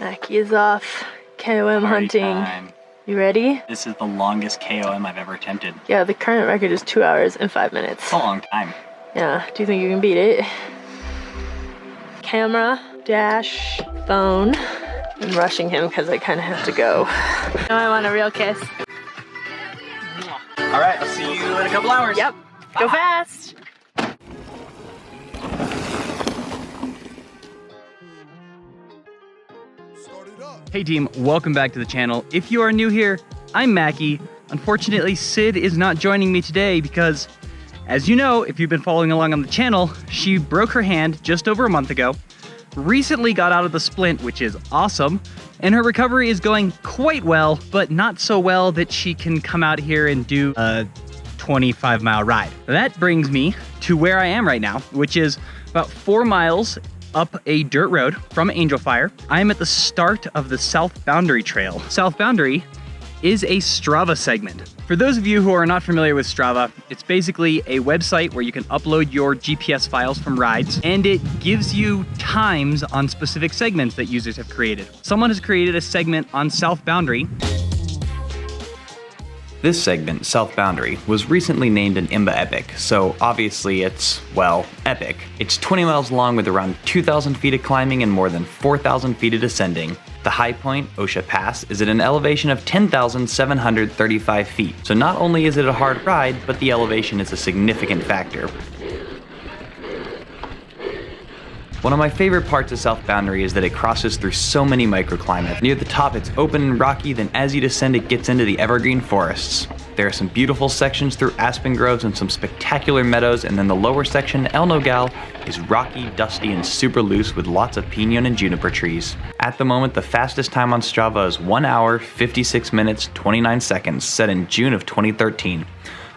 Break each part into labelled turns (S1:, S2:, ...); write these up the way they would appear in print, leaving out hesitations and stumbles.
S1: Macky is off KOM hunting.
S2: Time.
S1: You ready?
S2: This is the longest KOM I've ever attempted.
S1: Yeah, the current record is 2 hours and 5 minutes.
S2: It's a long time.
S1: Yeah, do you think you can beat it? Camera, dash, phone. I'm rushing him because I kind of have to go. Now I want a real kiss.
S2: All right, I'll see you in a couple hours.
S1: Yep, go fast.
S3: Hey team, welcome back to the channel. If you are new here, I'm Macky. Unfortunately, Sid is not joining me today because, as you know, if you've been following along on the channel, she broke her hand just over a month ago, recently got out of the splint, which is awesome, and her recovery is going quite well, but not so well that she can come out here and do a 25-mile ride. That brings me to where I am right now, which is about 4 miles up a dirt road from Angel Fire. I am at the start of the South Boundary Trail. South Boundary is a Strava segment. For those of you who are not familiar with Strava, it's basically a website where you can upload your GPS files from rides, and it gives you times on specific segments that users have created. Someone has created a segment on South Boundary.
S4: This segment, South Boundary, was recently named an IMBA Epic, so obviously it's, well, epic. It's 20 miles long with around 2,000 feet of climbing and more than 4,000 feet of descending. The high point, Osha Pass, is at an elevation of 10,735 feet, so not only is it a hard ride, but the elevation is a significant factor. One of my favorite parts of South Boundary is that it crosses through so many microclimates. Near the top it's open and rocky, then as you descend it gets into the evergreen forests. There are some beautiful sections through aspen groves and some spectacular meadows, and then the lower section, El Nogal, is rocky, dusty, and super loose with lots of pinon and juniper trees. At the moment, the fastest time on Strava is 1 hour, 56 minutes, 29 seconds, set in June of 2013.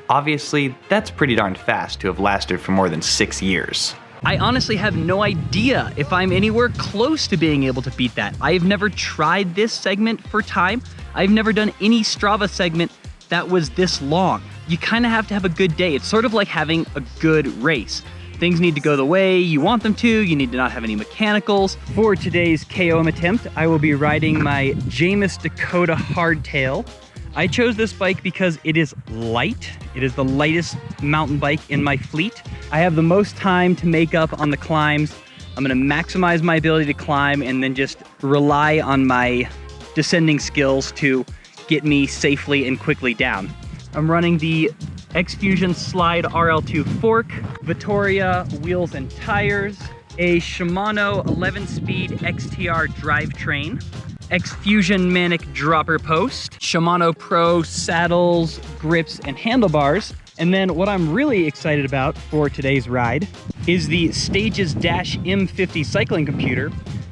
S4: Obviously, that's pretty darn fast to have lasted for more than 6 years.
S3: I honestly have no idea if I'm anywhere close to being able to beat that. I've never tried this segment for time. I've never done any Strava segment that was this long. You kind of have to have a good day. It's sort of like having a good race. Things need to go the way you want them to. You need to not have any mechanicals. For today's KOM attempt, I will be riding my Jameis Dakota Hardtail. I chose this bike because it is light. It is the lightest mountain bike in my fleet. I have the most time to make up on the climbs. I'm gonna maximize my ability to climb and then just rely on my descending skills to get me safely and quickly down. I'm running the X-Fusion Slide RL2 fork, Vittoria wheels and tires, a Shimano 11-speed XTR drivetrain, X-Fusion Manic dropper post, Shimano Pro saddles, grips, and handlebars. And then what I'm really excited about for today's ride is the Stages Dash M50 cycling computer,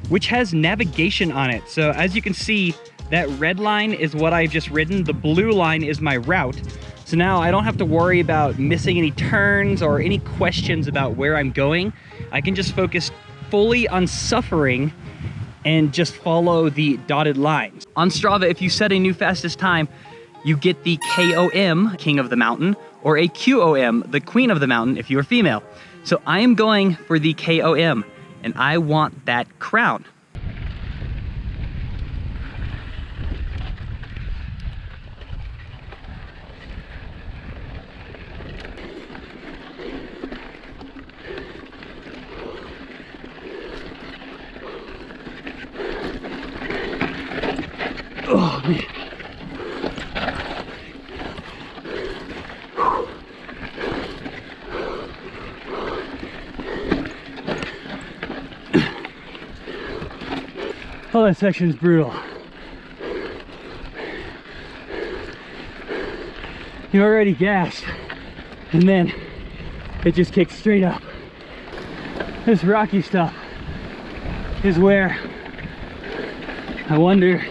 S3: which has navigation on it. So as you can see, that red line is what I've just ridden. The blue line is my route. So now I don't have to worry about missing any turns or any questions about where I'm going. I can just focus fully on suffering and just follow the dotted lines. On Strava, if you set a new fastest time, you get the KOM, King of the Mountain, or a QOM, the Queen of the Mountain, if you are female. So I am going for the KOM, and I want that crown. Oh, man. Oh, that section is brutal. You're already gassed, and then it just kicks straight up. This rocky stuff is where I wonder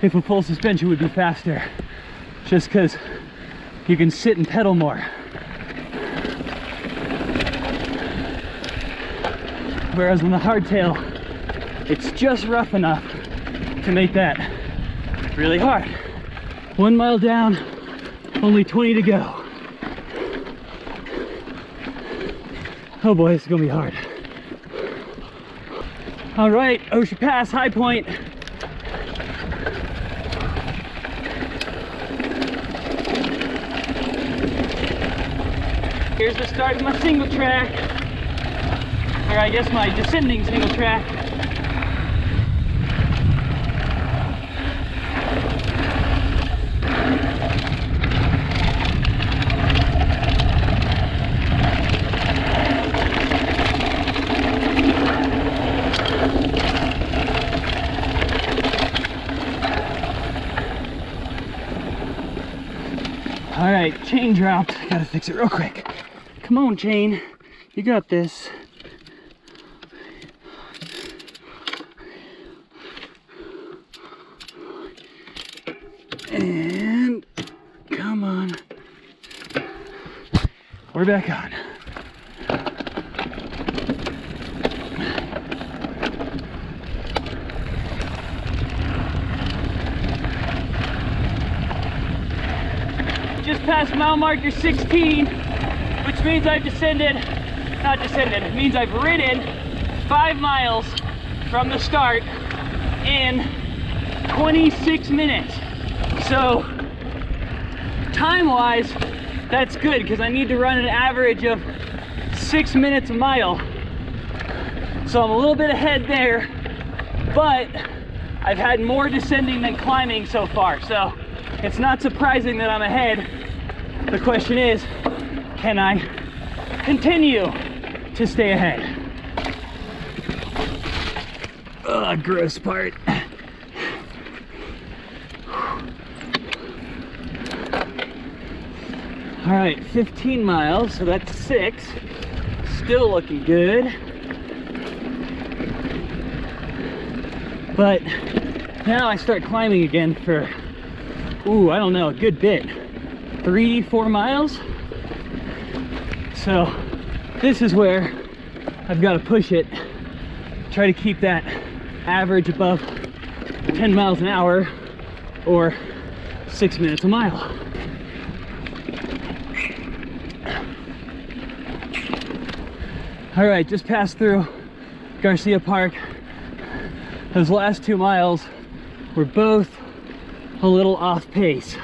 S3: if a full suspension would be faster, just because you can sit and pedal more. Whereas on the hardtail, it's just rough enough to make that really hard. 1 mile down, only 20 to go. Oh boy, this is gonna be hard. All right, Ocean Pass, high point. Here's the start of my single track, or I guess my descending single track. All right, chain dropped. Gotta fix it real quick. Come on, chain. You got this. And come on. We're back on. Just past mile marker 16, which means I've it means I've ridden 5 miles from the start in 26 minutes. So time-wise, that's good because I need to run an average of 6 minutes a mile. So I'm a little bit ahead there, but I've had more descending than climbing so far. So it's not surprising that I'm ahead. The question is, can I continue to stay ahead? Ugh, gross part. All right, 15 miles, so that's 6. Still looking good. But now I start climbing again for, I don't know, a good bit. 3-4 miles. So this is where I've got to push it. Try to keep that average above 10 miles an hour or 6 minutes a mile. All right, just passed through Garcia Park. Those last 2 miles were both a little off pace.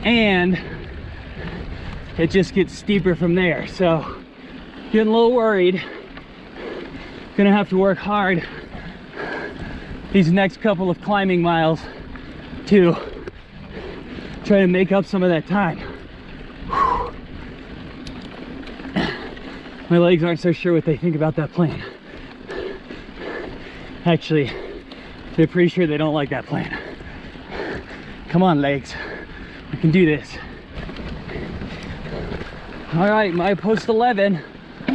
S3: And it just gets steeper from there. So getting a little worried. Gonna have to work hard these next couple of climbing miles to try to make up some of that time. My legs aren't so sure what they think about that plan. Actually, they're pretty sure they don't like that plan. Come on, legs. We can do this. All right, my post 11,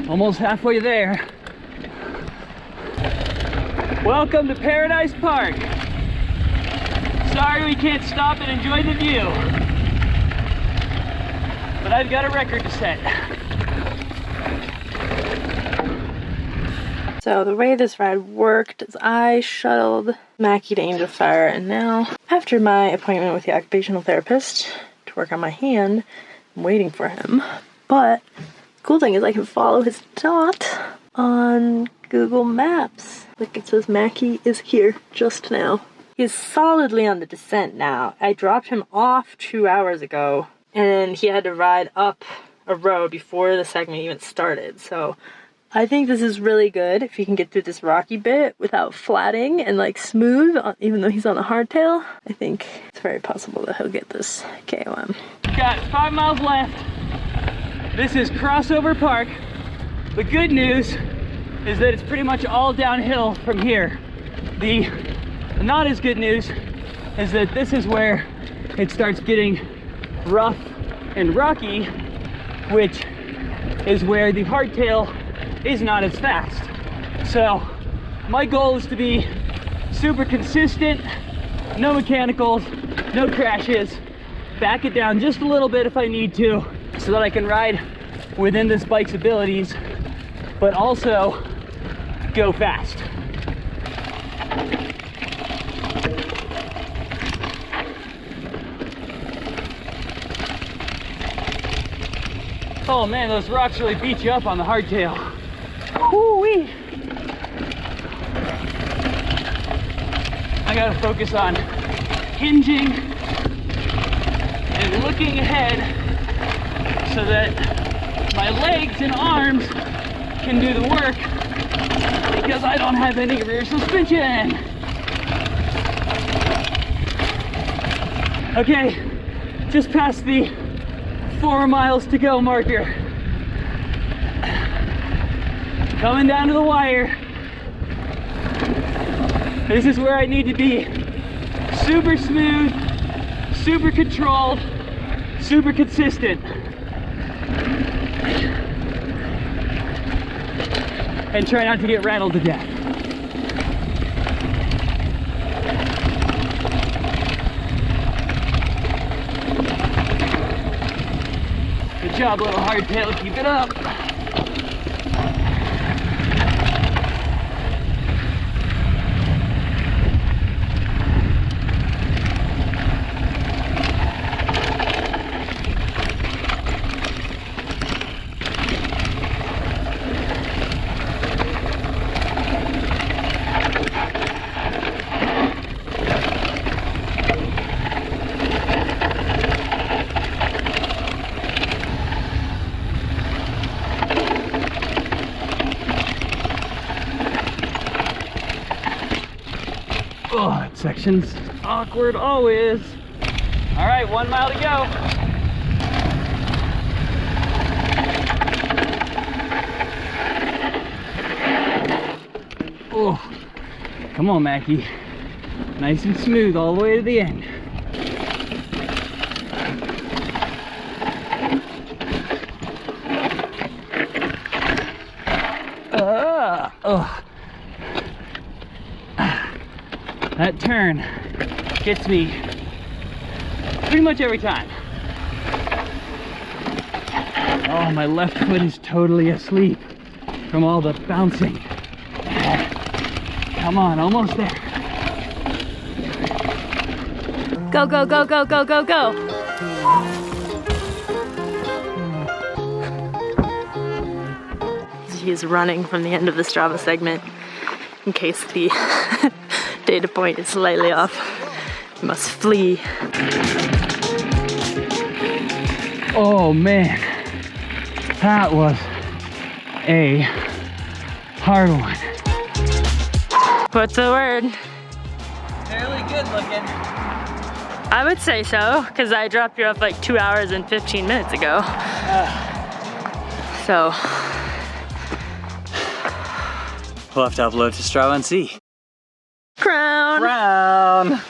S3: almost halfway there. Welcome to Paradise Park. Sorry we can't stop and enjoy the view, but I've got a record to set.
S1: So the way this ride worked is I shuttled Macky to Angel Fire, and now after my appointment with the occupational therapist to work on my hand, I'm waiting for him. But the cool thing is I can follow his dot on Google Maps. Like it says Macky is here just now. He's solidly on the descent now. I dropped him off 2 hours ago and he had to ride up a road before the segment even started. So I think this is really good if he can get through this rocky bit without flatting and like smooth, even though he's on a hardtail. I think it's very possible that he'll get this KOM.
S3: Got 5 miles left. This is Crossover Park. The good news is that it's pretty much all downhill from here. The not as good news is that this is where it starts getting rough and rocky, which is where the hardtail is not as fast. So my goal is to be super consistent, no mechanicals, no crashes, back it down just a little bit if I need to so that I can ride within this bike's abilities, but also go fast. Oh man, those rocks really beat you up on the hardtail. Woo-wee. gotta focus on hinging and looking ahead so that my legs and arms can do the work because I don't have any rear suspension. Okay, just past the 4 miles to go marker. Coming down to the wire. This is where I need to be. Super smooth, super controlled, super consistent. And try not to get rattled to death. Good job, little hardtail, keep it up. Oh, that section's awkward always. All right, 1 mile to go. Oh, come on, Macky. Nice and smooth all the way to the end. Oh. That turn gets me pretty much every time. Oh, my left foot is totally asleep from all the bouncing. Come on, almost there.
S1: Go, go, go, go, go, go, go. He is running from the end of the Strava segment in case the data point is slightly off. You must flee.
S3: Oh man, that was a hard one.
S1: What's the word?
S2: Fairly good looking.
S1: I would say so, because I dropped you off like 2 hours and 15 minutes ago. So.
S2: We'll have to upload to Strava and see.
S1: Crown!
S2: Crown!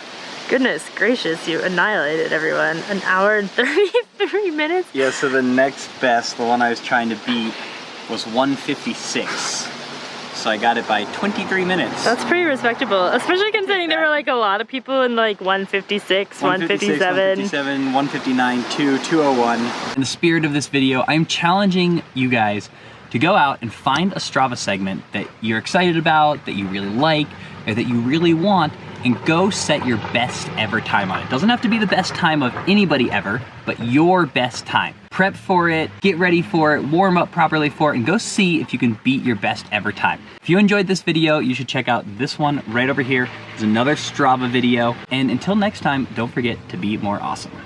S1: Goodness gracious, you annihilated everyone. 1 hour and 33 minutes?
S2: Yeah, so the next best, the one I was trying to beat, was 156. So I got it by 23 minutes.
S1: That's pretty respectable, especially considering there were like a lot of people in like 156, 157.
S2: 159, 201.
S4: In the spirit of this video, I'm challenging you guys to go out and find a Strava segment that you're excited about, that you really like, or that you really want, and go set your best ever time on it. It doesn't have to be the best time of anybody ever, but your best time. Prep for it, get ready for it, warm up properly for it, and go see if you can beat your best ever time. If you enjoyed this video, you should check out this one right over here. There's another Strava video. And until next time, don't forget to be more awesome.